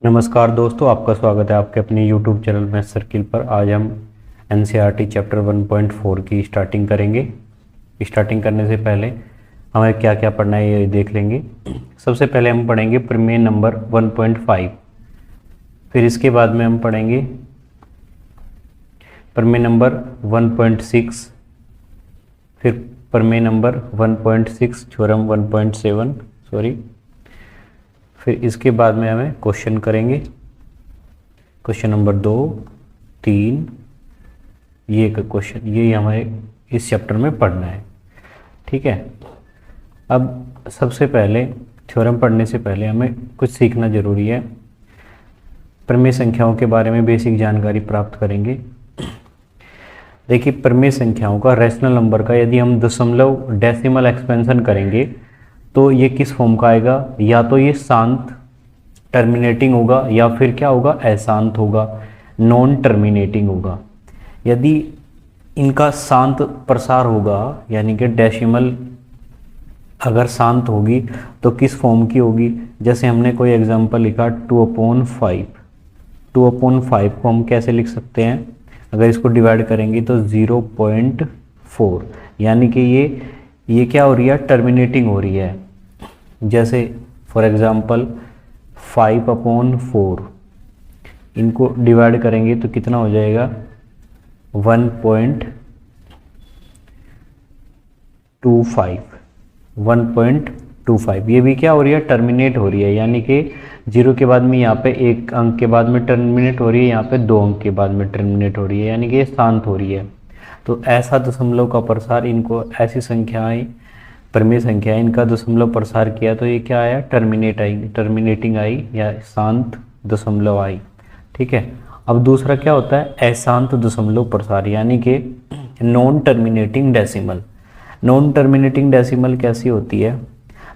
नमस्कार दोस्तों, आपका स्वागत है आपके अपने YouTube चैनल मैथ सर्किल पर। आज हम NCERT चैप्टर 1.4 की स्टार्टिंग करेंगे। स्टार्टिंग करने से पहले हमें क्या क्या पढ़ना है ये देख लेंगे। सबसे पहले हम पढ़ेंगे प्रमेय नंबर 1.5, फिर इसके बाद में हम पढ़ेंगे प्रमेय नंबर 1.6, फिर प्रमेय नंबर 1.6 थ्योरम 1.7 फिर इसके बाद में हमें क्वेश्चन करेंगे। क्वेश्चन नंबर 2, 3, ये क्वेश्चन यही हमें इस चैप्टर में पढ़ना है। ठीक है। अब सबसे पहले थ्योरम पढ़ने से पहले हमें कुछ सीखना ज़रूरी है। प्रमेय संख्याओं के बारे में बेसिक जानकारी प्राप्त करेंगे। देखिए, प्रमेय संख्याओं का रैशनल नंबर का यदि हम दशमलव डेसिमल एक्सपेंशन करेंगे तो ये किस फॉर्म का आएगा? या तो ये शांत टर्मिनेटिंग होगा या फिर क्या होगा? अशांत होगा, नॉन टर्मिनेटिंग होगा। यदि इनका शांत प्रसार होगा यानी कि डेसिमल अगर शांत होगी तो किस फॉर्म की होगी? जैसे हमने कोई एग्जांपल लिखा 2/5। 2/5 को हम कैसे लिख सकते हैं? अगर इसको डिवाइड करेंगे तो 0.4, यानी कि ये क्या हो रही है? टर्मिनेटिंग हो रही है। जैसे फॉर एग्जांपल 5/4, इनको डिवाइड करेंगे तो कितना हो जाएगा? 1.25। ये भी क्या हो रही है? टर्मिनेट हो रही है, यानी कि 0 के बाद में यहाँ पे 1 अंक के बाद में टर्मिनेट हो रही है, यहाँ पे 2 अंक के बाद में टर्मिनेट हो रही है, यानी कि ये शांत हो रही है। तो ऐसा दशमलव का प्रसार, इनको ऐसी संख्याएं प्रमेय संख्या इनका दशमलव प्रसार किया तो ये क्या आया? टर्मिनेटिंग आई या शांत दशमलव आई। ठीक है। अब दूसरा क्या होता है? अशांत दशमलव प्रसार, यानी कि non terminating decimal. Non terminating decimal कैसी होती है?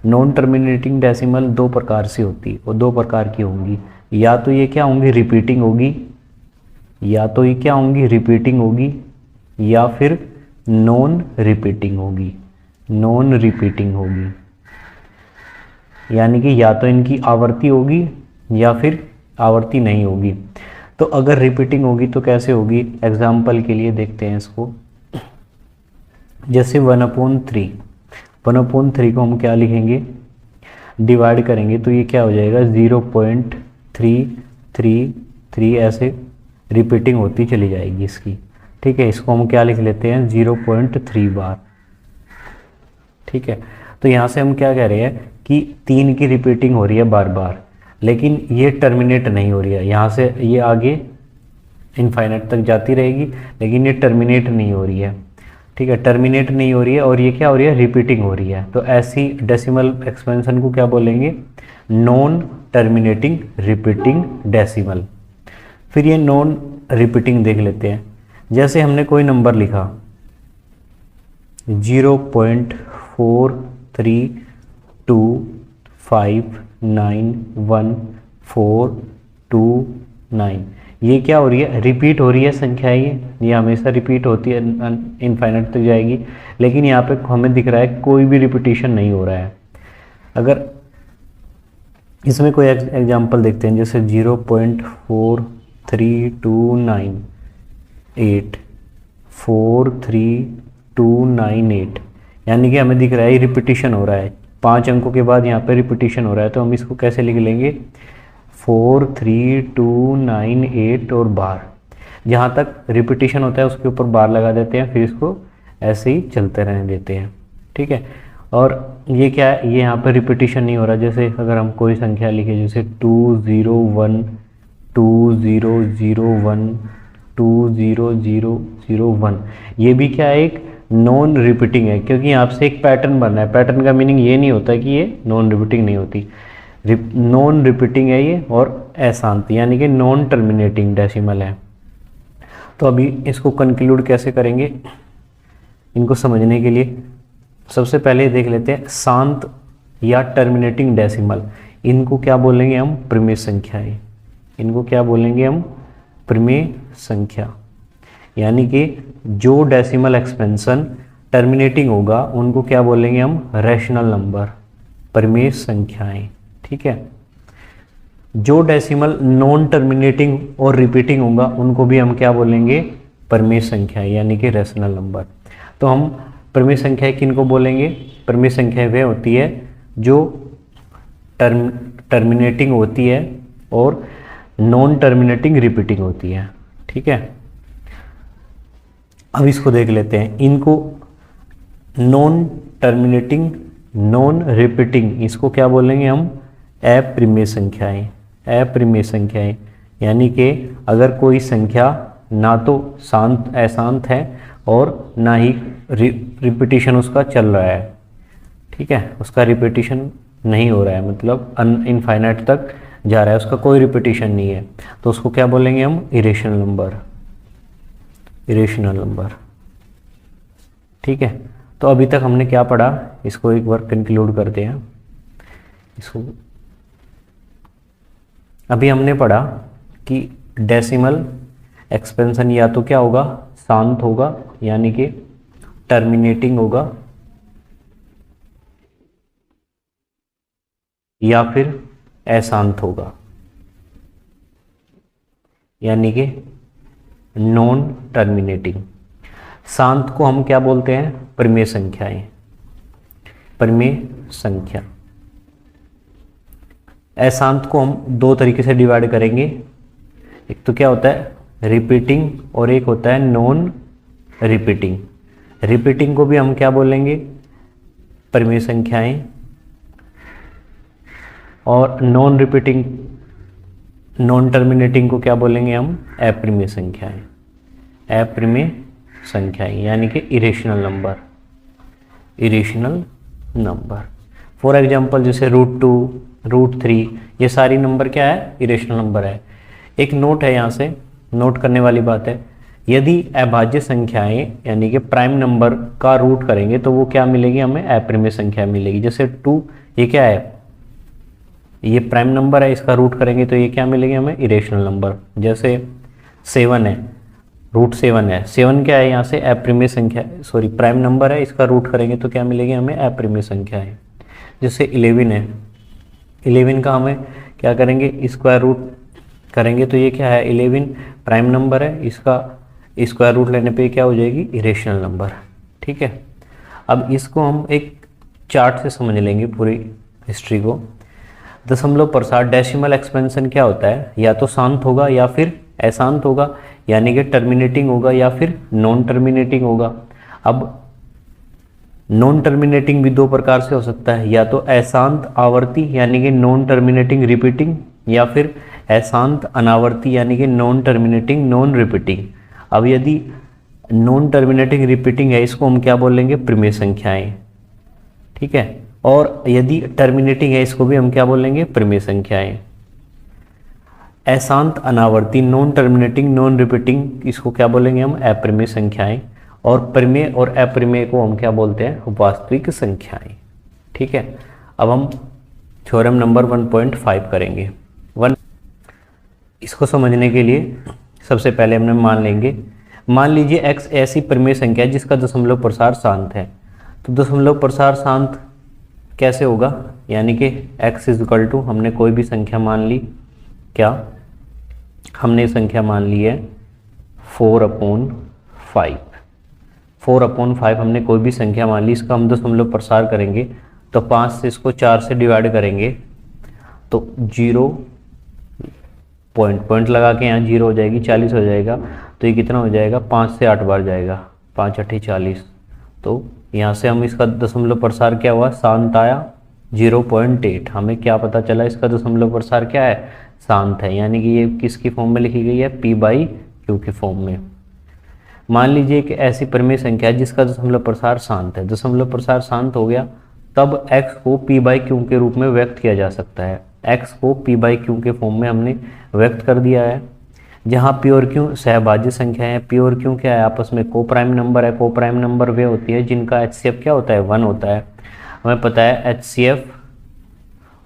नॉन टर्मिनेटिंग डेसिमल दो प्रकार से होती है, और दो प्रकार की होंगी। या तो ये क्या होंगी? रिपीटिंग होगी, या तो ये क्या होंगी? रिपीटिंग होगी, या फिर नॉन रिपीटिंग होगी। नॉन रिपीटिंग होगी यानी कि या तो इनकी आवर्ती होगी या फिर आवर्ती नहीं होगी। तो अगर रिपीटिंग होगी तो कैसे होगी? एग्जाम्पल के लिए देखते हैं इसको। जैसे 1/3 को हम क्या लिखेंगे? डिवाइड करेंगे तो ये क्या हो जाएगा? 0.333 ऐसे रिपीटिंग होती चली जाएगी इसकी। ठीक है। इसको हम क्या लिख लेते हैं? 0.3 बार। ठीक है। तो यहाँ से हम क्या कह रहे हैं कि 3 की रिपीटिंग हो रही है बार बार, लेकिन ये टर्मिनेट नहीं हो रही है। यहाँ से ये आगे इनफाइनाइट तक जाती रहेगी, लेकिन ये टर्मिनेट नहीं हो रही है। ठीक है। टर्मिनेट नहीं हो रही है और ये क्या हो रही है? रिपीटिंग हो रही है। तो ऐसी डेसिमल एक्सपेंशन को क्या बोलेंगे? Non terminating repeating decimal. फिर ये नॉन रिपीटिंग देख लेते हैं। जैसे हमने कोई नंबर लिखा 0.432591429, ये क्या हो रही है? रिपीट हो रही है संख्या। ये हमेशा रिपीट होती है, इनफाइनाइट तक जाएगी, लेकिन यहाँ पे हमें दिख रहा है कोई भी रिपीटिशन नहीं हो रहा है। अगर इसमें कोई एग्जांपल देखते हैं, जैसे 0.43298, यानी कि हमें दिख रहा है रिपीटिशन हो रहा है। 5 अंकों के बाद यहाँ पे रिपीटिशन हो रहा है, तो हम इसको कैसे लिख लेंगे? 43298 और बार। जहाँ तक रिपीटिशन होता है उसके ऊपर बार लगा देते हैं, फिर इसको ऐसे ही चलते रहने देते हैं। ठीक है। और ये क्या है? ये यहाँ पर रिपीटिशन नहीं हो रहा। जैसे अगर हम कोई संख्या लिखे, जैसे 20120012001, ये भी क्या है? एक नॉन रिपीटिंग है, क्योंकि यहाँ से एक पैटर्न बन रहा है। पैटर्न का मीनिंग ये नहीं होता कि ये नॉन रिपीटिंग नहीं होती। नॉन रिपीटिंग है ये, और अशांत, यानी कि नॉन टर्मिनेटिंग डेसिमल है। तो अभी इसको कंक्लूड कैसे करेंगे इनको समझने के लिए सबसे पहले देख लेते हैं शांत या टर्मिनेटिंग डेसिमल। इनको क्या बोलेंगे हम? प्रमेय संख्याएं। इनको क्या बोलेंगे हम? प्रमेय संख्या। यानी कि जो डेसिमल एक्सपेंशन टर्मिनेटिंग होगा उनको क्या बोलेंगे हम? रैशनल नंबर, प्रमेय संख्याएं। ठीक है। जो डेसिमल नॉन टर्मिनेटिंग और रिपीटिंग होगा उनको भी हम क्या बोलेंगे, परिमेय संख्याएं, यानी कि रैशनल नंबर। तो हम परिमेय संख्याएं किनको बोलेंगे, परिमेय संख्याएं वह होती है जो टर्मिनेटिंग होती है और नॉन टर्मिनेटिंग रिपीटिंग होती है। ठीक है, अब इसको देख लेते हैं। इनको नॉन टर्मिनेटिंग नॉन रिपीटिंग, इसको क्या बोलेंगे हम, अपरिमेय संख्याएं। अपरिमेय संख्याएं यानी कि अगर कोई संख्या ना तो शांत अशांत है और ना ही रिपीटिशन उसका चल रहा है, ठीक है, उसका रिपीटिशन नहीं हो रहा है, मतलब इनफाइनाइट तक जा रहा है, उसका कोई रिपीटिशन नहीं है, तो उसको क्या बोलेंगे हम, इरेशनल नंबर। इरेशनल नंबर, ठीक है। तो अभी तक हमने क्या पढ़ा, इसको एक बार कंक्लूड करते हैं इसको। अभी हमने पढ़ा कि डेसिमल एक्सपेंशन या तो क्या होगा, शांत होगा यानी कि टर्मिनेटिंग होगा, या फिर अशांत होगा यानी कि नॉन टर्मिनेटिंग। शांत को हम क्या बोलते हैं, परिमेय संख्याएं। परिमेय संख्या। अशांत को हम दो तरीके से डिवाइड करेंगे, एक तो क्या होता है रिपीटिंग और एक होता है नॉन रिपीटिंग। रिपीटिंग को भी हम क्या बोलेंगे, परिमेय संख्याएं, और नॉन रिपीटिंग नॉन टर्मिनेटिंग को क्या बोलेंगे हम, अपरिमेय संख्याएं। अपरिमेय संख्याएं यानी कि irrational number. Irrational number, for example जैसे √2, √3, ये सारी नंबर क्या है, इरेशनल नंबर है। एक नोट है, यहाँ से नोट करने वाली बात है, यदि अभाज्य संख्याएं यानी कि प्राइम नंबर का रूट करेंगे तो वो क्या मिलेगी हमें, अपरिमेय संख्या मिलेगी। जैसे 2 ये क्या है, ये प्राइम नंबर है, इसका रूट करेंगे तो ये क्या मिलेगी हमें, इरेशनल नंबर। जैसे 7 है, √7 है, 7 क्या है यहाँ से अपरिमेय संख्या, सॉरी प्राइम नंबर है, इसका रूट करेंगे तो क्या मिलेगी हमें, अपरिमेय संख्या है। जैसे 11 है, 11 का हमें क्या करेंगे, स्क्वायर रूट करेंगे तो ये क्या है, 11 प्राइम नंबर है, इसका स्क्वायर रूट लेने पे क्या हो जाएगी, इरेशनल नंबर। ठीक है, अब इसको हम एक चार्ट से समझ लेंगे पूरी हिस्ट्री को। दशमलव प्रसार डेसिमल एक्सपेंशन क्या होता है, या तो शांत होगा या फिर अशांत होगा, यानी कि टर्मिनेटिंग होगा या फिर नॉन टर्मिनेटिंग होगा। अब नॉन टर्मिनेटिंग भी दो प्रकार से हो सकता है, या तो अशांत आवर्ती यानी कि नॉन टर्मिनेटिंग रिपीटिंग, या फिर अशांत अनावर्ती यानी कि नॉन टर्मिनेटिंग नॉन रिपीटिंग। अब यदि नॉन टर्मिनेटिंग रिपीटिंग है, इसको हम क्या बोलेंगे, परिमेय संख्याएं। ठीक है, और यदि टर्मिनेटिंग है, इसको भी हम क्या बोलेंगे, परिमेय संख्याएं। अशांत अनावर्ती नॉन टर्मिनेटिंग नॉन रिपीटिंग, इसको क्या बोलेंगे हम, अपरिमेय संख्याएं। और परिमेय और अपरिमेय को हम क्या बोलते हैं, वास्तविक संख्याएं। ठीक है, अब हम थ्योरम नंबर 1.5 करेंगे। इसको समझने के लिए सबसे पहले हमने मान लीजिए x ऐसी परिमेय संख्या है जिसका दशमलव प्रसार शांत है। तो दशमलव प्रसार शांत कैसे होगा, यानी कि x इक्वल टू, हमने कोई भी संख्या मान ली, क्या हमने संख्या मान ली है 4/5। 4/5 हमने कोई भी संख्या मान ली, इसका हम दशमलव प्रसार करेंगे तो 5 से इसको 4 से डिवाइड करेंगे तो 0 पॉइंट लगा के यहाँ 0 हो जाएगी, 40 हो जाएगा। तो ये कितना हो जाएगा, 5 से 8 बार जाएगा, 5 8 40। तो यहाँ से हम इसका दशमलव प्रसार क्या हुआ, शांत आया 0.8। हमें क्या पता चला, इसका दशमलव प्रसार क्या है, शांत है, यानी कि ये किसकी फॉर्म में लिखी गई है, p/q की फॉर्म में। मान लीजिए कि ऐसी परिमेय संख्या है जिसका दशमलव प्रसार शांत है। दशमलव प्रसार शांत हो गया, तब x को p/q के रूप में व्यक्त किया जा सकता है। x को p/q के फॉर्म में हमने व्यक्त कर दिया है। जहाँ p और q सहभाज्य संख्या है, p और q क्या है, आपस में को प्राइम नंबर है। को प्राइम नंबर वे होती है जिनका HCF क्या होता है, 1 होता है। हमें पता है HCF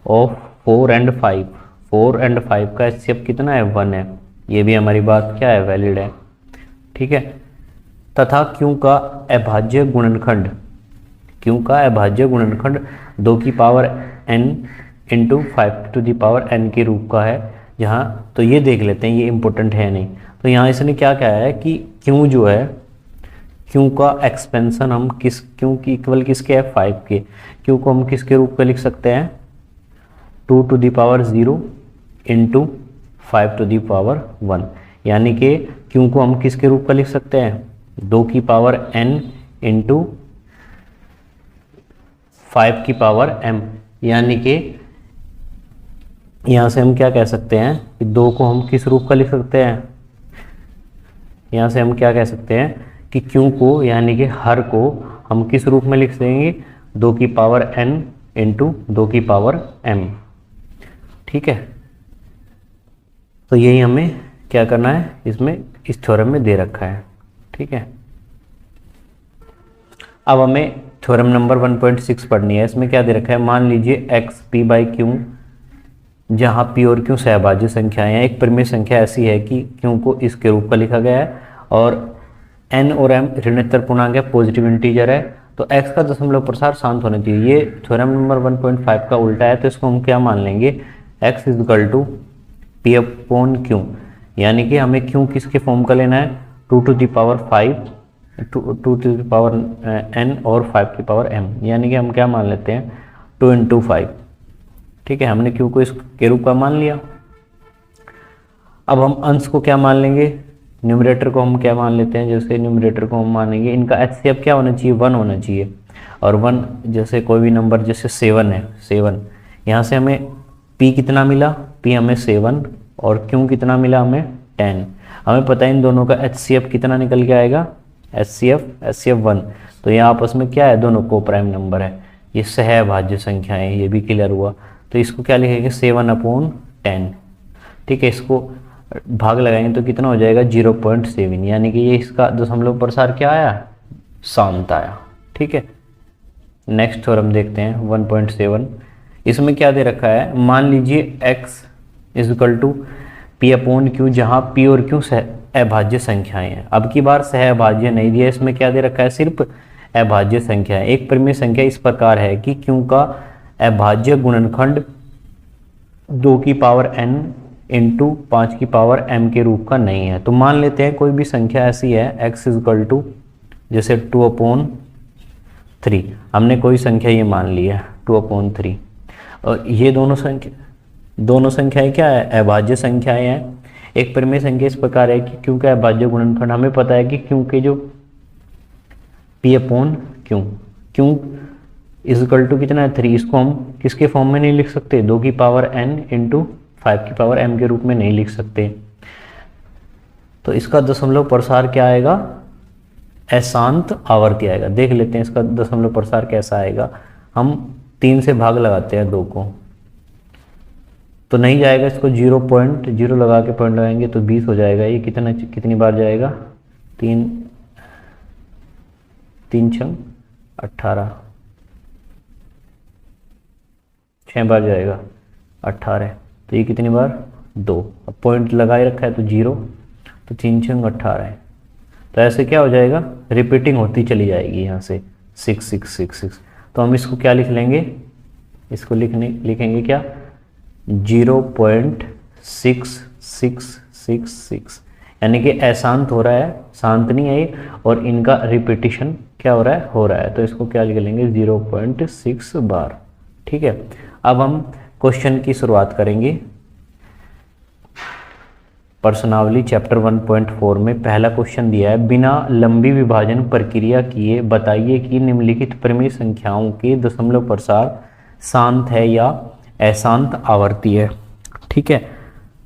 ऑफ 4 and 5, 4 and 5 का HCF कितना है, 1 है। ये भी हमारी बात क्या है, वैलिड है। ठीक है, तथा q का अभाज्य गुणनखंड, q का अभाज्य गुणनखंड 2 की पावर n इंटू 5⁻n के रूप का है जहाँ, तो ये देख लेते हैं ये इम्पोर्टेंट है नहीं। तो यहाँ इसने क्या कहा है कि क्यों जो है, क्यों का एक्सपेंशन हम क्यों की इक्वल किसके है 5 के, क्यों को हम किसके रूप में लिख सकते हैं 2⁻0 इंटू 5⁻1, यानी कि क्यों को हम किसके रूप का लिख सकते हैं 2n इंटू 5m, यानी कि यहाँ से हम क्या कह सकते हैं कि 2 को हम किस रूप का लिख सकते हैं, यहाँ से हम क्या कह सकते हैं कि क्यों को यानी कि हर को हम किस रूप में लिख देंगे 2n इंटू 2m। ठीक है, तो यही हमें क्या करना है, इसमें इस थ्योरम में दे रखा है। ठीक है, अब हमें थ्योरम नंबर 1.6 पढ़नी है। इसमें क्या दे रखा है, मान लीजिए x p/q जहाँ p और q सहभाज्य संख्याएं हैं। एक परिमेय संख्या ऐसी है कि q को इसके रूप का लिखा गया है और n और m ऋणात्मक पूर्णांक है, पॉजिटिव इंटीजर है, तो x का दशमलव प्रसार शांत होना चाहिए। ये थ्योरम नंबर 1.5 का उल्टा है, तो इसको हम क्या मान लेंगे x = p/q, यानी कि हमें q किसके फॉर्म का लेना है 2⁵ 2n और 5m, यानी कि हम क्या मान लेते हैं 2 × 5। ठीक है, हमने q को इसके रूप का मान लिया। अब हम अंश को क्या मान लेंगे, न्यूमरेटर को हम क्या मान लेते हैं, जैसे न्यूमरेटर को हम मानेंगे इनका HCF क्या होना चाहिए 1 होना चाहिए, और 1 जैसे कोई भी नंबर जैसे 7 है 7, यहाँ से हमें p कितना मिला, p हमें 7 और q कितना मिला हमें 10। हमें पता है इन दोनों का HCF कितना निकल के आएगा, HCF 1, तो ये आपस में क्या है दोनों को प्राइम नंबर है, ये सहभाज्य संख्या है, ये भी क्लियर हुआ। तो इसको क्या लिखेंगे 7/10। ठीक है, इसको भाग लगाएंगे तो कितना हो जाएगा 0.7, यानी कि ये इसका दशमलव प्रसार क्या आया शांत आया। ठीक है, नेक्स्ट थ्योरम देखते हैं 1.7। इसमें क्या दे रखा है, मान लीजिए x = p/q जहाँ p और q अभाज्य संख्याएं हैं। अब की बार सहअभाज्य नहीं दिया, इसमें क्या दे रखा है सिर्फ अभाज्य संख्या है। एक परिमेय संख्या इस प्रकार है कि q का अभाज्य गुणनखंड 2n इंटू 5m के रूप का नहीं है। तो मान लेते हैं कोई भी संख्या ऐसी है x = जैसे 2/3, हमने कोई संख्या ये मान ली है 2/3, और ये दोनों संख्याएं क्या है अभाज्य संख्याएं हैं। एक परिमेय संख्या इस प्रकार है कि q का अभाज्य गुणनखंड, हमें पता है कि q के जो p/q q कितना है 3, इसको हम किसके फॉर्म में नहीं लिख सकते 2n इंटू 5m के रूप में नहीं लिख सकते। तो इसका दशमलव प्रसार क्या आएगा अशांत आवर्ती आएगा। देख लेते हैं इसका दशमलव प्रसार कैसा आएगा। हम 3 से भाग लगाते हैं 2 को, तो नहीं जाएगा, इसको 0.0 लगा के पॉइंट लगाएंगे तो 20 हो जाएगा। ये कितनी बार जाएगा 3 × 18, 6 बार जाएगा 18, तो ये कितनी बार 2। अब पॉइंट लगाए रखा है तो 0, तो 3 × 18 है, तो ऐसे क्या हो जाएगा रिपीटिंग होती चली जाएगी यहाँ से 6 6 6 6। तो हम इसको क्या लिख लेंगे, इसको लिखेंगे क्या 0.6666, यानी कि अशांत हो रहा है, शांत नहीं है ये, और इनका रिपीटिशन क्या हो रहा है, तो इसको क्या लिख लेंगे 0.6 बार। ठीक है, अब हम क्वेश्चन की शुरुआत करेंगे। प्रश्नावली चैप्टर 1.4 में पहला क्वेश्चन दिया है, बिना लंबी विभाजन प्रक्रिया किए बताइए कि निम्नलिखित परिमेय संख्याओं के दशमलव प्रसार शांत है या अशांत आवर्ती है। ठीक है,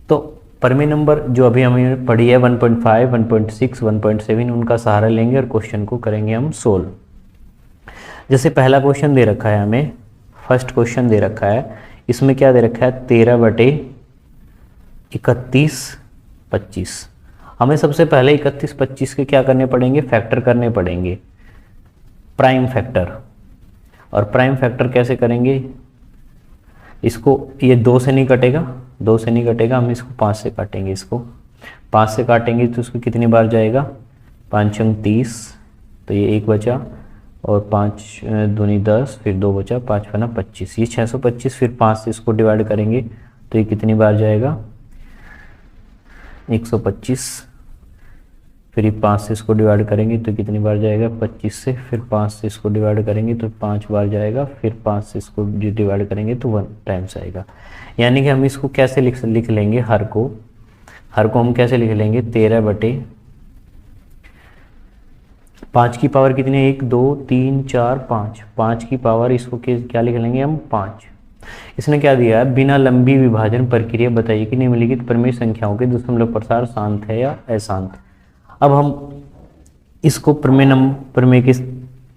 तो परिमेय नंबर जो अभी हमें पढ़ी है 1.5, 1.6, 1.7, उनका सहारा लेंगे और क्वेश्चन को करेंगे हम सोल्व। जैसे पहला क्वेश्चन दे रखा है हमें, फर्स्ट क्वेश्चन दे रखा है, इसमें क्या दे रखा है 13/31/25। हमें सबसे पहले 31/25 के क्या करने पड़ेंगे फैक्टर करने पड़ेंगे, प्राइम फैक्टर। और प्राइम फैक्टर कैसे करेंगे, इसको ये 2 से नहीं कटेगा, 2 से नहीं कटेगा, हम इसको 5 से काटेंगे। इसको 5 से काटेंगे तो उसको कितनी बार जाएगा 5 × 30, तो ये 1 बचा, और 5 दूनी 10, फिर 2 बचा, 5 बना 25, ये 625। फिर 5 से इसको डिवाइड करेंगे तो ये कितनी बार जाएगा, 125। फिर ये 5 से इसको डिवाइड करेंगे तो कितनी बार जाएगा, 25 से। फिर 5 से इसको डिवाइड करेंगे तो 5 बार जाएगा। फिर 5 से इसको डिवाइड करेंगे तो 1 टाइम्स आएगा। यानी कि हम इसको कैसे लिख लेंगे, हर को हम कैसे लिख लेंगे, 13/5 की पावर कितनी है, 1 2 3 4 5, 5 की पावर इसको क्या लिख लेंगे हम, 5। इसने क्या दिया है, बिना लंबी विभाजन प्रक्रिया बताइए कि निम्नलिखित प्रमेय संख्याओं के दशमलव प्रसार शांत है या अशांत। अब हम इसको प्रमेय के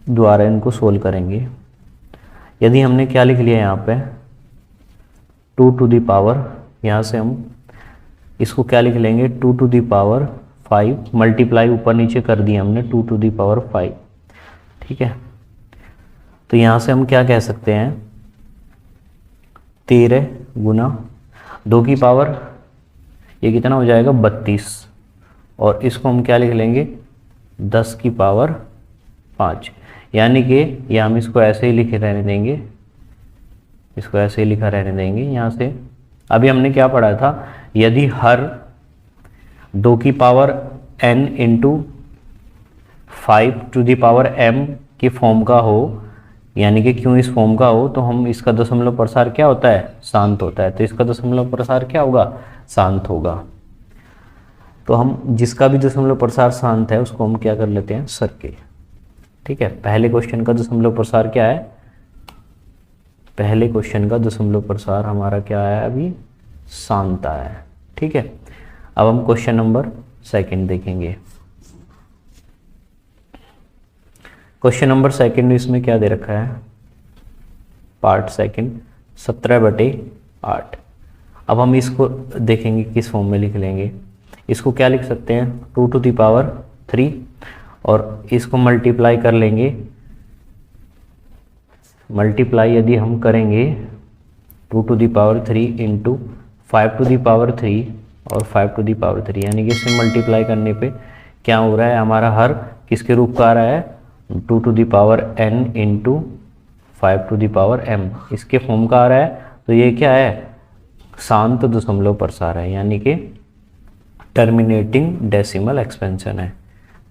द्वारा इनको सोल्व करेंगे। यदि हमने क्या लिख लिया यहाँ पे 2 टू दी पावर, यहाँ से हम इसको क्या लिख लेंगे 2 टू दी पावर 5, मल्टीप्लाई ऊपर नीचे कर दिया हमने 2 टू दी पावर 5, ठीक है। तो यहाँ से हम क्या कह सकते हैं, 13 गुना 2 की पावर ये कितना हो जाएगा 32, और इसको हम क्या लिख लेंगे 10 की पावर 5। यानी कि ये हम इसको ऐसे ही लिखे रहने देंगे, इसको ऐसे ही लिखा रहने देंगे। यहाँ से अभी हमने क्या पढ़ा था, यदि हर 2 की power n into 5 to the power m के फॉर्म का हो, यानी कि क्यों इस फॉर्म का हो, तो हम इसका दशमलव प्रसार क्या होता है, शांत होता है। तो इसका दशमलव प्रसार क्या होगा, शांत होगा। तो हम जिसका भी दशमलव प्रसार शांत है उसको हम क्या कर लेते हैं, सर्किल, ठीक है। पहले क्वेश्चन का दशमलव प्रसार क्या है, पहले क्वेश्चन का दशमलव प्रसार हमारा क्या है, अभी शांत आया है, ठीक है। अब हम क्वेश्चन नंबर 2 देखेंगे। क्वेश्चन नंबर 2 इसमें क्या दे रखा है, पार्ट 2 17/8। अब हम इसको देखेंगे किस फॉर्म में लिख लेंगे। इसको क्या लिख सकते हैं 2 टू दी पावर 3, और इसको मल्टीप्लाई कर लेंगे। मल्टीप्लाई यदि हम करेंगे 2 to the power 3 into 5 to the power 3 और 5 टू दी पावर 3, यानी कि इससे मल्टीप्लाई करने पे क्या हो रहा है, हमारा हर किसके रूप का आ रहा है, 2 to the power n into 5 to the power m, इसके फॉर्म का आ रहा है। तो ये क्या है, शांत दशमलव प्रसार है, यानी कि टर्मिनेटिंग डेसिमल एक्सपेंशन है,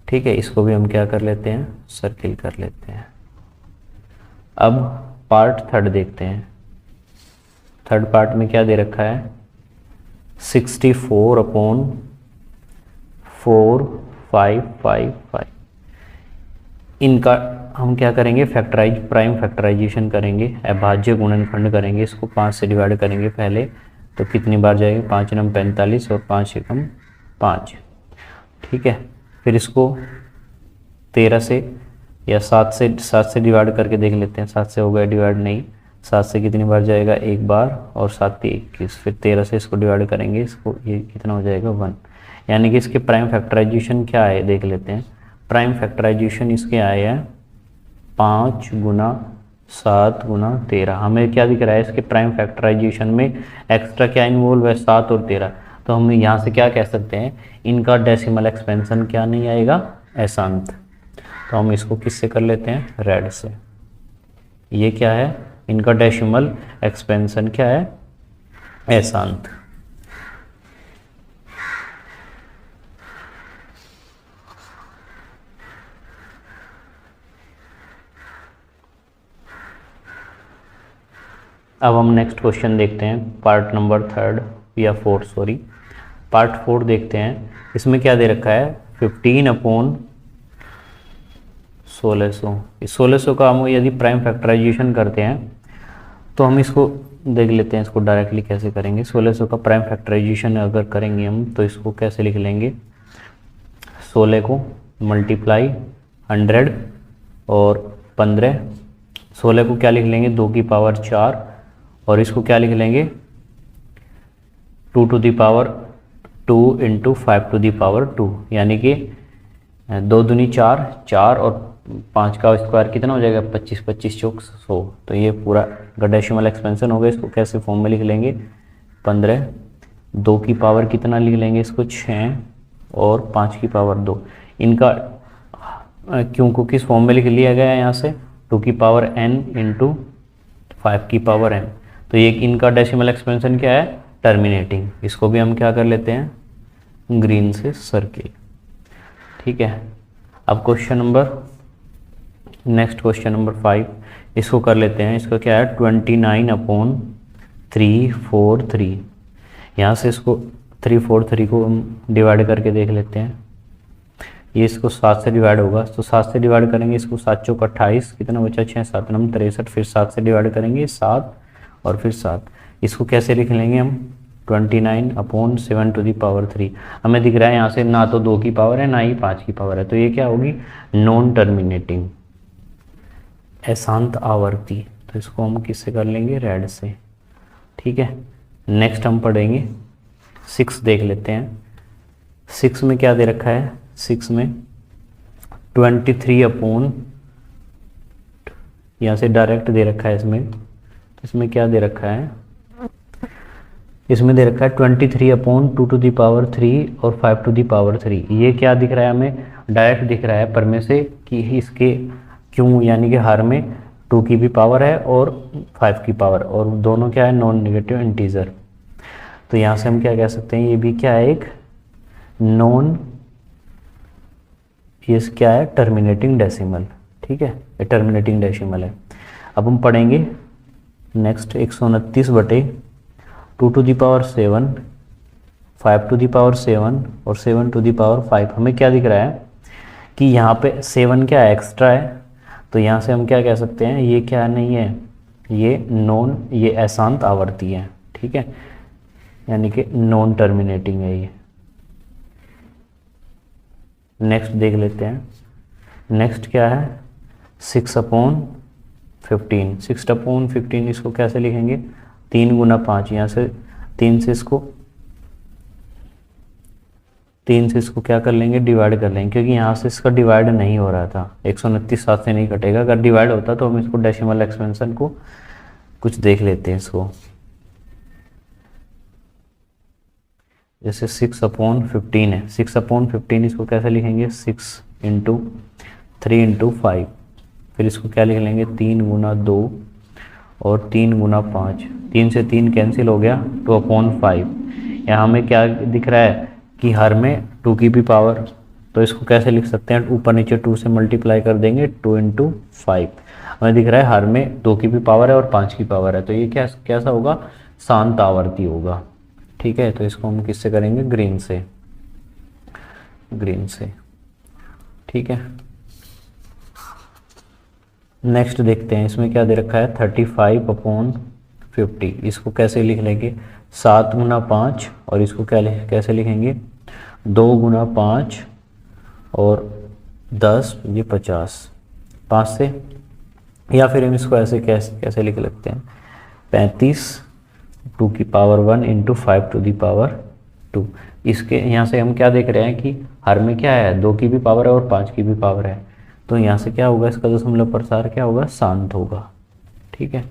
ठीक है। इसको भी हम क्या कर लेते हैं, सर्किल कर लेते हैं। अब पार्ट 3 देखते हैं। थर्ड पार्ट में क्या दे रखा है, 64/4/5/5। इनका हम क्या करेंगे, प्राइम फैक्टराइजेशन करेंगे, अभाज्य गुणनखंड करेंगे। इसको 5 से डिवाइड करेंगे पहले, तो कितनी बार जाएगी, 5 9 45 और 5 एकम 5, ठीक है। फिर इसको 13 से या 7 से डिवाइड करके देख लेते हैं। 7 से हो गया डिवाइड, नहीं। 7 से कितनी बार जाएगा, 1 बार, और 7 × 21। फिर 13 से इसको डिवाइड करेंगे, इसको ये कितना हो जाएगा 1। यानी कि इसके प्राइम फैक्टराइजेशन क्या है, देख लेते हैं। प्राइम फैक्टराइजेशन इसके आए हैं 5 गुना 7 गुना 13। हमें क्या दिख रहा है, इसके प्राइम फैक्टराइजेशन में एक्स्ट्रा क्या इन्वॉल्व है, 7 और 13। तो हम यहाँ से क्या कह सकते हैं, इनका डेसिमल एक्सपेंशन क्या नहीं आएगा, अशांत। तो हम इसको किससे कर लेते हैं, रेड से। ये क्या है, इनका डेसिमल एक्सपेंशन क्या है, अशांत। अब हम नेक्स्ट क्वेश्चन देखते हैं, पार्ट नंबर 3 या 4, सॉरी पार्ट 4 देखते हैं। इसमें क्या दे रखा है, 15/1600। इस 1600 का हम यदि प्राइम फैक्टराइजेशन करते हैं तो हम इसको देख लेते हैं, इसको डायरेक्टली कैसे करेंगे। 1600 का प्राइम फैक्टराइजेशन अगर करेंगे हम तो इसको कैसे लिख लेंगे, 16 को मल्टीप्लाई 100 और 15। 16 को क्या लिख लेंगे, 2 की पावर 4, और इसको क्या लिख लेंगे 2 to the power 2 into 5 to the power 2, यानी कि 2 दूनी 4, 4 और 5 का स्क्वायर कितना हो जाएगा, 25, 25 चौक 100। तो ये पूरा डेसिमल एक्सपेंशन हो गया। इसको कैसे फॉर्म में लिख लेंगे, 15, 2 की पावर कितना लिख लेंगे इसको 6 और 5 की पावर 2। इनका क्यों को किस फॉर्म में लिख लिया गया है यहाँ से, 2 की पावर n इंटू 5 की पावर m। तो ये इनका डेसिमल एक्सपेंशन क्या है, टर्मिनेटिंग। इसको भी हम क्या कर लेते हैं, ग्रीन से सर्किल। ठीक है, अब नेक्स्ट क्वेश्चन नंबर 5 इसको कर लेते हैं। इसका क्या है, 29/343। यहाँ से इसको 343 को हम डिवाइड करके देख लेते हैं। ये इसको 7 से डिवाइड होगा, तो 7 से डिवाइड करेंगे इसको, 7 चौक 28, कितना बचा, 6 7 9 63, फिर 7 से डिवाइड करेंगे 7 और फिर 7। इसको कैसे लिख लेंगे हम, 29/7⁻3। हमें दिख रहा है यहाँ से ना तो 2 की पावर है ना ही 5 की पावर है, तो ये क्या होगी, नॉन टर्मिनेटिंग, अशांत आवर्ती। तो इसको हम किससे कर लेंगे, रेड से। ठीक है, नेक्स्ट हम पढ़ेंगे 6, देख लेते हैं। 6 में क्या दे रखा है, 6 में 23 यहाँ से डायरेक्ट दे रखा है इसमें। तो इसमें क्या दे रखा है, इसमें दे रखा है 23/2⁻³ और 5⁻3। ये क्या दिख रहा है, हमें डायरेक्ट दिख रहा है पर में से कि इसके क्यों, यानी कि हर में 2 की भी पावर है और 5 की पावर, और दोनों क्या है, नॉन नेगेटिव इंटीजर। तो यहाँ से हम क्या कह सकते हैं, ये भी क्या है, एक नॉन, ये क्या है, टर्मिनेटिंग डेसिमल। ठीक है, ये टर्मिनेटिंग डेसिमल है। अब हम पढ़ेंगे नेक्स्ट 129/2⁻7, 5⁻7 और 7⁵। हमें क्या दिख रहा है कि यहाँ पे 7 क्या एक्स्ट्रा है, तो यहाँ से हम क्या कह सकते हैं, ये क्या नहीं है, ये नॉन, ये अशांत आवर्ती है। ठीक है, यानी कि नॉन टर्मिनेटिंग है ये। नेक्स्ट देख लेते हैं, नेक्स्ट क्या है, 6/15। 6/15 इसको कैसे लिखेंगे, 3 × 5। यहाँ से 3 से इसको क्या कर लेंगे, डिवाइड कर लेंगे, क्योंकि यहाँ से इसका डिवाइड नहीं हो रहा था। 129 7 से नहीं कटेगा, अगर डिवाइड होता तो हम इसको डेसिमल एक्सपेंशन को कुछ देख लेते हैं इसको। जैसे 6/15 है, 6/15 इसको कैसे लिखेंगे, 6 × 3 × 5। फिर इसको क्या लिख लेंगे, 3 × 2 और 3 × 5। 3 से 3 कैंसिल हो गया, 2/5। यहाँ हमें क्या दिख रहा है कि हर में 2 की भी पावर, तो इसको कैसे लिख सकते हैं, ऊपर नीचे 2 से मल्टीप्लाई कर देंगे, 2 × 5। हमें दिख रहा है हर में 2 की भी पावर है और 5 की पावर है, तो ये कैसा होगा, शांत आवर्ती होगा। ठीक है, तो इसको हम किससे करेंगे, ग्रीन से। ठीक है, नेक्स्ट देखते हैं, इसमें क्या दे रखा है, 35/50। इसको कैसे लिख लेंगे, 7 × 5, और इसको कैसे लिखेंगे, 2 × 5 और 10, ये 50, 5 से, या फिर हम इसको ऐसे कैसे लिख लेते हैं, 35 2 की पावर 1 × 5⁻2। इसके यहाँ से हम क्या देख रहे हैं कि हर में क्या है, 2 की भी पावर है और 5 की भी पावर है, तो यहाँ से क्या होगा, इसका दशमलव प्रसार क्या होगा, शांत होगा। ठीक है,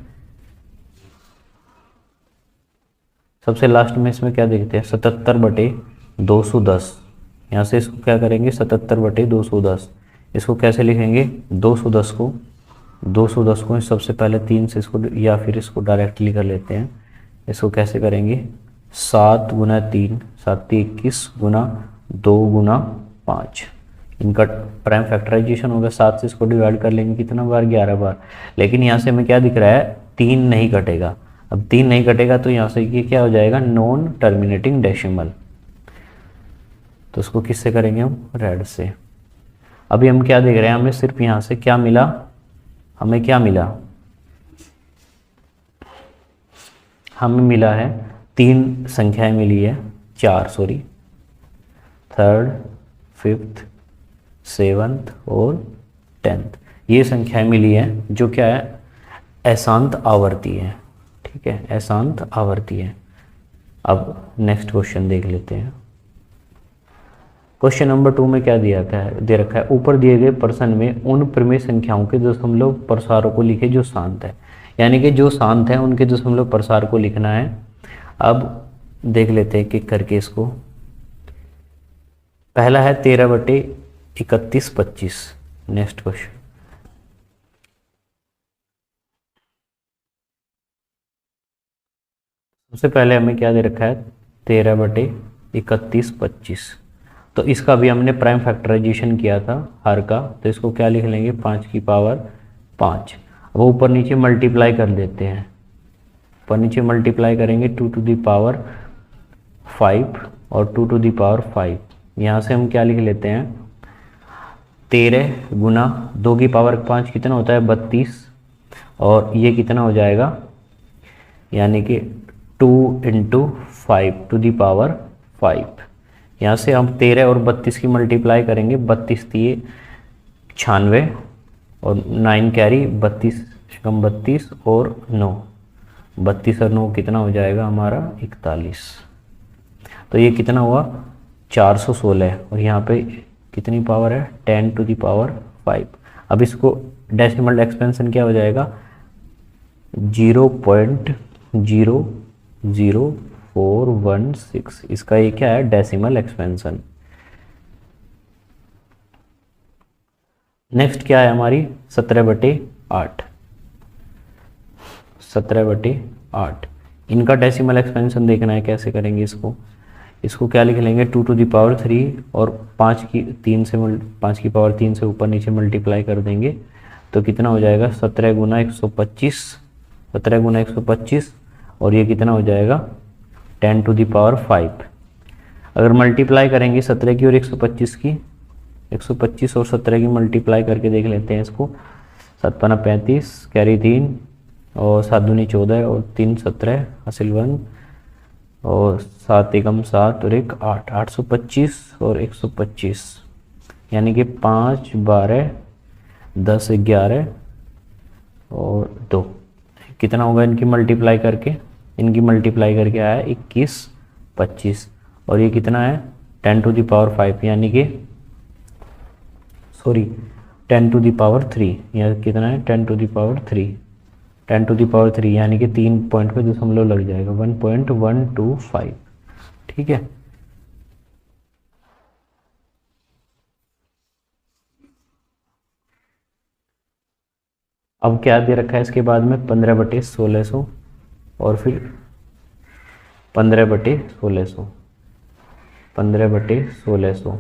सबसे लास्ट में इसमें क्या देखते हैं, 77/210। यहाँ से इसको क्या करेंगे, 77/210। इसको कैसे लिखेंगे, 210 को सबसे पहले 3 से इसको, या फिर इसको डायरेक्टली कर लेते हैं। इसको कैसे करेंगे, 7 × 3, 7 21 × 2 × 5। इनका प्राइम फैक्टराइजेशन होगा, 7 से इसको डिवाइड कर लेंगे कितना बार, 11 बार। लेकिन यहाँ से हमें क्या दिख रहा है, 3 नहीं कटेगा। अब 3 नहीं कटेगा तो यहाँ से ये क्या हो जाएगा, नॉन टर्मिनेटिंग डेसिमल। तो उसको किससे करेंगे हम, रेड से। अभी हम क्या देख रहे हैं, हमें सिर्फ यहाँ से क्या मिला, हमें मिला है 3 संख्याएं मिली है, 4 सॉरी, 3rd 5th 7th और 10th, ये संख्याएं मिली है जो क्या है, अशांत आवर्ती है। ठीक है, अशांत आवर्ती है। अब नेक्स्ट क्वेश्चन देख लेते हैं। क्वेश्चन नंबर 2 में क्या दे रखा है, ऊपर दिए गए प्रश्न में उन प्रमेय संख्याओं के दशमलव प्रसारों को लिखे जो शांत है, यानी कि जो शांत है उनके दशमलव प्रसार को लिखना है। अब देख लेते हैं कि करके इसको। पहला है 13/31 25। नेक्स्ट क्वेश्चन, सबसे पहले हमें क्या दे रखा है, 13/31/25। तो इसका भी हमने प्राइम फैक्टराइजेशन किया था हर का, तो इसको क्या लिख लेंगे, 5 की पावर 5। अब ऊपर नीचे मल्टीप्लाई कर देते हैं, ऊपर नीचे मल्टीप्लाई करेंगे 2 to the power 5 और 2 to the power 5। यहाँ से हम क्या लिख लेते हैं, 13 गुना 2 की पावर 5 कितना होता है, 32, और ये कितना हो जाएगा, यानी कि 2 × 5 to the power 5। यहाँ से हम 13 और 32 की मल्टीप्लाई करेंगे, 32 दिए 96 और 9 कैरी, 32 कम 32 और 9, 32 और 9 कितना हो जाएगा हमारा 41। तो ये कितना हुआ 416, और यहाँ पे कितनी पावर है, 10 to the power 5। अब इसको डेसिमल एक्सपेंशन क्या हो जाएगा, 0.00416, इसका ये क्या है, डेसिमल एक्सपेंशन। नेक्स्ट क्या है हमारी 17/8, 17/8, इनका डेसिमल एक्सपेंशन देखना है, कैसे करेंगे इसको, इसको क्या लिख लेंगे, 2 to the power 3 और 5 की पावर 3 से ऊपर नीचे मल्टीप्लाई कर देंगे, तो कितना हो जाएगा 17 गुना 125, 17 गुना 125, और ये कितना हो जाएगा 10 to the power 5। अगर मल्टीप्लाई करेंगे 17 की और 125 की, 125 और 17 की मल्टीप्लाई करके देख लेते हैं इसको, 7 पन्ना 35, कैरी 3 और 7 दूनी 14 और 3 17 हासिल 1 और 7 एकम 7 और 1 8, 825 और 125, यानी कि 5 12 10 11 और 2, कितना होगा इनकी मल्टीप्लाई करके, इनकी मल्टीप्लाई करके आया 21 25, और ये कितना है 10 to the power 5, यानी कि 10 to the power 3, यह कितना है 10 to the power 3, 10 to the power 3, यानी कि 3 पॉइंट पे दशमलव लग जाएगा, 1.125। ठीक है, अब क्या दे रखा है इसके बाद में 15/1600 और फिर 15/1600, 15/1600,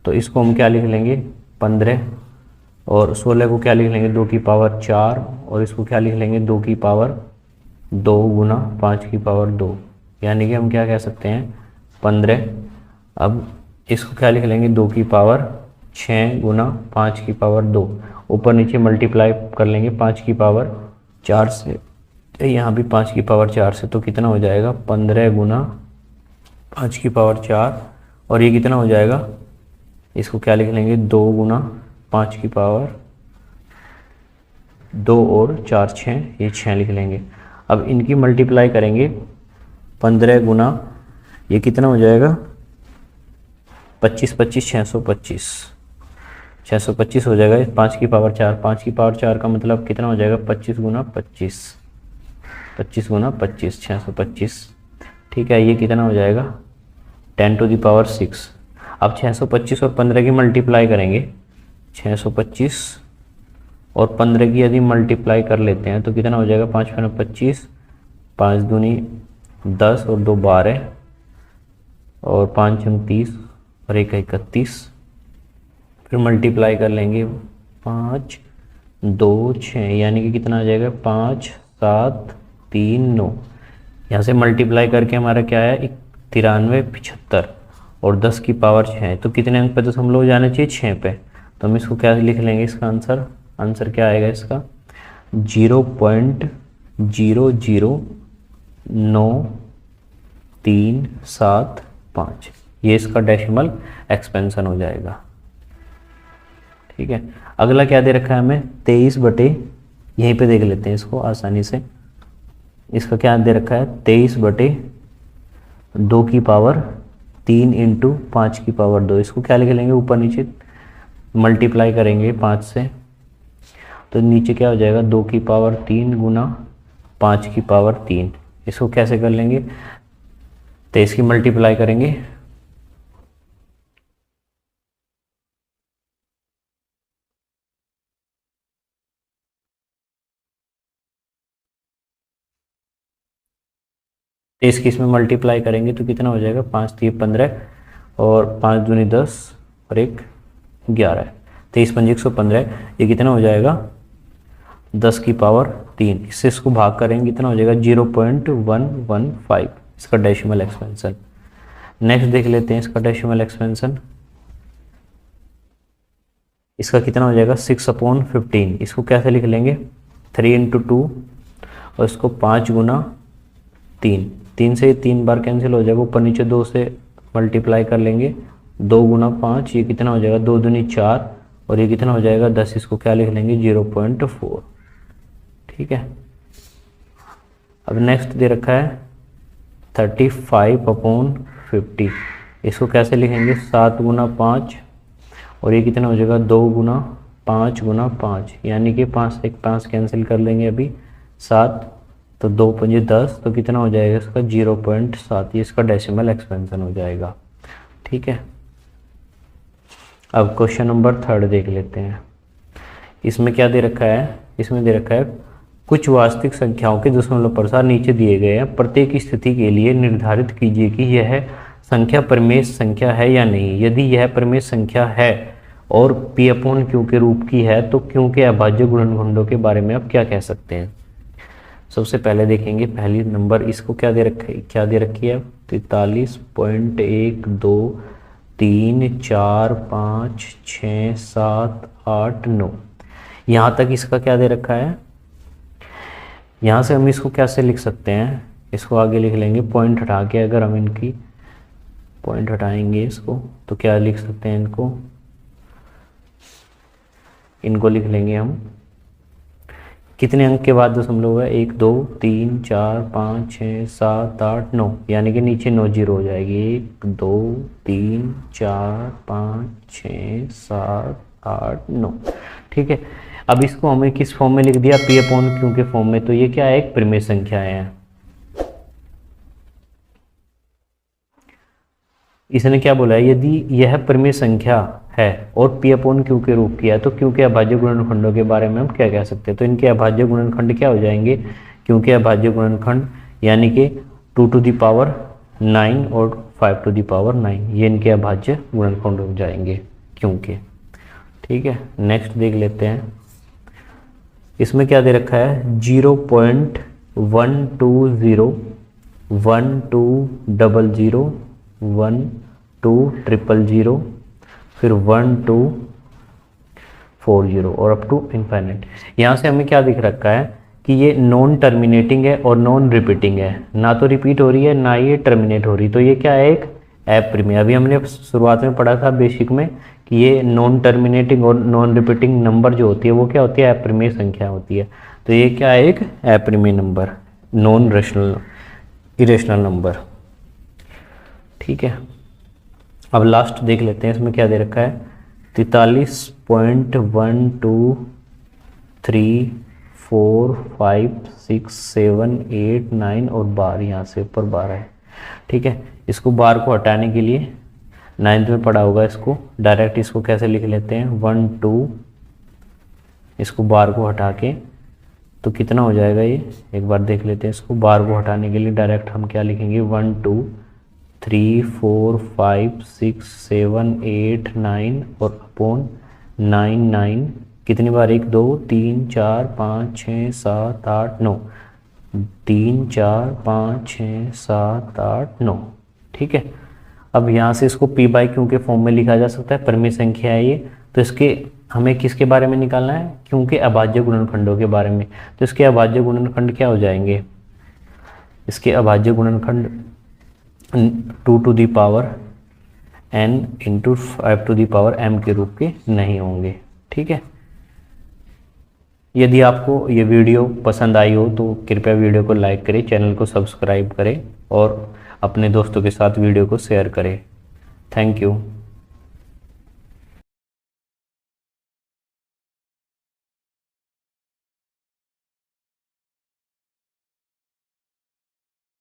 तो इसको हम क्या लिख लेंगे 15, और 16 को क्या लिख लेंगे 2 की पावर 4, और इसको क्या लिख लेंगे 2 गुना 5 की पावर 2, यानी कि हम क्या कह सकते हैं 15। अब इसको क्या लिख लेंगे 2 की पावर 6 गुना 5 की पावर 2, ऊपर नीचे मल्टीप्लाई कर लेंगे 5 की पावर 4 से, यहाँ भी 5 की पावर 4 से, तो कितना हो जाएगा 15 गुना 5 की पावर 4, और ये कितना हो जाएगा, इसको क्या लिख लेंगे 2 गुना 5 की पावर 2 और 4 6, ये 6 लिख लेंगे। अब इनकी मल्टीप्लाई करेंगे 15 गुना, ये कितना हो जाएगा 25 25 625, 625 हो जाएगा 5 की पावर 4, 5 की पावर 4 का मतलब कितना हो जाएगा 25 गुना 25, 25 गुना 25 625। ठीक है, ये कितना हो जाएगा 10 to the power 6। अब 625 और 15 की मल्टीप्लाई करेंगे, 625 और 15 की यदि मल्टीप्लाई कर लेते हैं तो कितना हो जाएगा 5 × 25, 5 दूनी 10 और 2 12 और 5 × 30 और 1 31, फिर मल्टीप्लाई कर लेंगे 5 2 6, यानी कि कितना आ जाएगा 5 7 3 9। यहाँ से मल्टीप्लाई करके हमारा क्या है 93 75 और 10 की पावर 6 है, तो कितने अंक पे दशमलव जाना चाहिए 6 पे, तो हम इसको क्या लिख लेंगे, इसका आंसर क्या आएगा इसका 0.00937 ये इसका डेसिमल एक्सपेंशन हो जाएगा। ठीक है, अगला क्या दे रखा है हमें 23 बटे, यहीं पे देख लेते हैं इसको आसानी से, इसका क्या दे रखा है 23/2 की पावर 3 × 5 की पावर 2, इसको क्या लिख लेंगे ऊपर नीचे मल्टीप्लाई करेंगे 5 से, तो नीचे क्या हो जाएगा 2 की पावर 3 गुना 5 की पावर 3, इसको कैसे कर लेंगे 23 की मल्टीप्लाई करेंगे, 23 की इसमें मल्टीप्लाई करेंगे तो कितना हो जाएगा, 5 3 15 और 5 दूनी 10 और 1 11, 23 पंजे 115, ये कितना हो जाएगा 10 की पावर 3। इससे इसको भाग करेंगे कितना हो जाएगा 0.115, इसका डेसिमल एक्सपेंशन। नेक्स्ट देख लेते हैं इसका डेसिमल एक्सपेंशन। इसका कितना हो जाएगा 6/15। इसको कैसे लिख लेंगे 3 × 2 और इसको 5 गुना 3, 3 से 3 बार कैंसिल हो जाएगा, ऊपर नीचे 2 से मल्टीप्लाई कर लेंगे, 2 गुना 5, ये कितना हो जाएगा 2 दूनी 4 और ये कितना हो जाएगा 10, इसको क्या लिख लेंगे 0.4। ठीक है, अब नेक्स्ट दे रखा है 35/50। इसको कैसे लिखेंगे 7 गुना 5 और ये कितना हो जाएगा 2 गुना 5 गुना 5, यानी कि 5 से 5 कैंसिल कर लेंगे अभी, 7 तो 2 पंजे 10, तो कितना हो जाएगा इसका 0.7, ये इसका डेसिमल एक्सपेंशन हो जाएगा। ठीक है, अब क्वेश्चन नंबर 3 देख लेते हैं। इसमें क्या दे रखा है, इसमें दे रखा है कुछ वास्तविक संख्याओं के दशमलव प्रसार नीचे दिए गए हैं, प्रत्येक स्थिति के लिए निर्धारित कीजिए कि यह संख्या परिमेय संख्या है या नहीं। यदि यह परिमेय संख्या है और P/Q के रूप की है तो Q के अभाज्य गुणनखंडों के बारे में आप क्या कह सकते हैं। सबसे पहले देखेंगे पहली नंबर, इसको क्या दे रखी है 43.1 2 3 4 5 6 7 8 9, यहाँ तक इसका क्या दे रखा है। यहाँ से हम इसको कैसे लिख सकते हैं, इसको आगे लिख लेंगे पॉइंट हटा के, अगर हम इनकी पॉइंट हटाएंगे इसको तो क्या लिख सकते हैं, इनको लिख लेंगे हम कितने अंक के बाद दशमलव है 1 2 3 4 5 6 7 8 9, यानी कि नीचे 9 जीरो हो जाएगी 1 2 3 4 5 6 7 8 9। ठीक है, अब इसको हमें किस फॉर्म में लिख दिया P/Q के फॉर्म में, तो ये क्या है एक परिमेय संख्या है। इसने क्या बोला है, यदि यह परिमेय संख्या है और P/Q के रूप की है तो Q के अभाज्य गुणनखंडों के बारे में हम क्या कह सकते हैं। तो इनके अभाज्य गुणनखंड क्या हो जाएंगे, Q के अभाज्य गुणनखंड यानी कि 2⁹ और 5⁹, ये इनके अभाज्य गुणनखंड हो जाएंगे Q के। ठीक है, नेक्स्ट देख लेते हैं। इसमें क्या दे रखा है 0.120 1200 1200 फिर 1240 और अप टू इनफाइनाइट। यहाँ से हमें क्या दिख रखा है कि ये नॉन टर्मिनेटिंग है और नॉन रिपीटिंग है, ना तो रिपीट हो रही है ना ये टर्मिनेट हो रही, तो ये क्या है एक अपरिमेय। अभी हमने शुरुआत में पढ़ा था बेसिक में कि ये नॉन टर्मिनेटिंग और नॉन रिपीटिंग नंबर जो होती है वो क्या होती है अपरिमेय संख्या होती है। तो ये क्या है एक अपरिमेय number, non rational irrational number. ठीक है, अब लास्ट देख लेते हैं, इसमें क्या दे रखा है 43.1 2 3 4 5 6 7 8 9 और 12, यहाँ से ऊपर 12 है। ठीक है, इसको 12 को हटाने के लिए 9th में पढ़ा होगा, इसको डायरेक्ट इसको कैसे लिख लेते हैं 1 2, इसको 12 को हटा के तो कितना हो जाएगा ये एक बार देख लेते हैं। इसको 12 को हटाने के लिए डायरेक्ट हम क्या लिखेंगे 1 2 3 4 5 6 7 8 9 और अपॉन 9 9, कितनी बार 1 2 3 4 5 6 7 8 9, 3 4 5 6 7 8 9। ठीक है, अब यहाँ से इसको P/Q के फॉर्म में लिखा जा सकता है, परिमेय संख्या है ये। तो इसके हमें किसके बारे में निकालना है, Q के अभाज्य गुणनखंडों के बारे में। तो इसके अभाज्य गुणनखंड क्या हो जाएंगे, इसके अभाज्य गुणनखंड 2⁴ n × 5⁴m के रूप के नहीं होंगे। ठीक है, यदि आपको ये वीडियो पसंद आई हो तो कृपया वीडियो को लाइक करें, चैनल को सब्सक्राइब करें और अपने दोस्तों के साथ वीडियो को शेयर करें। Thank you.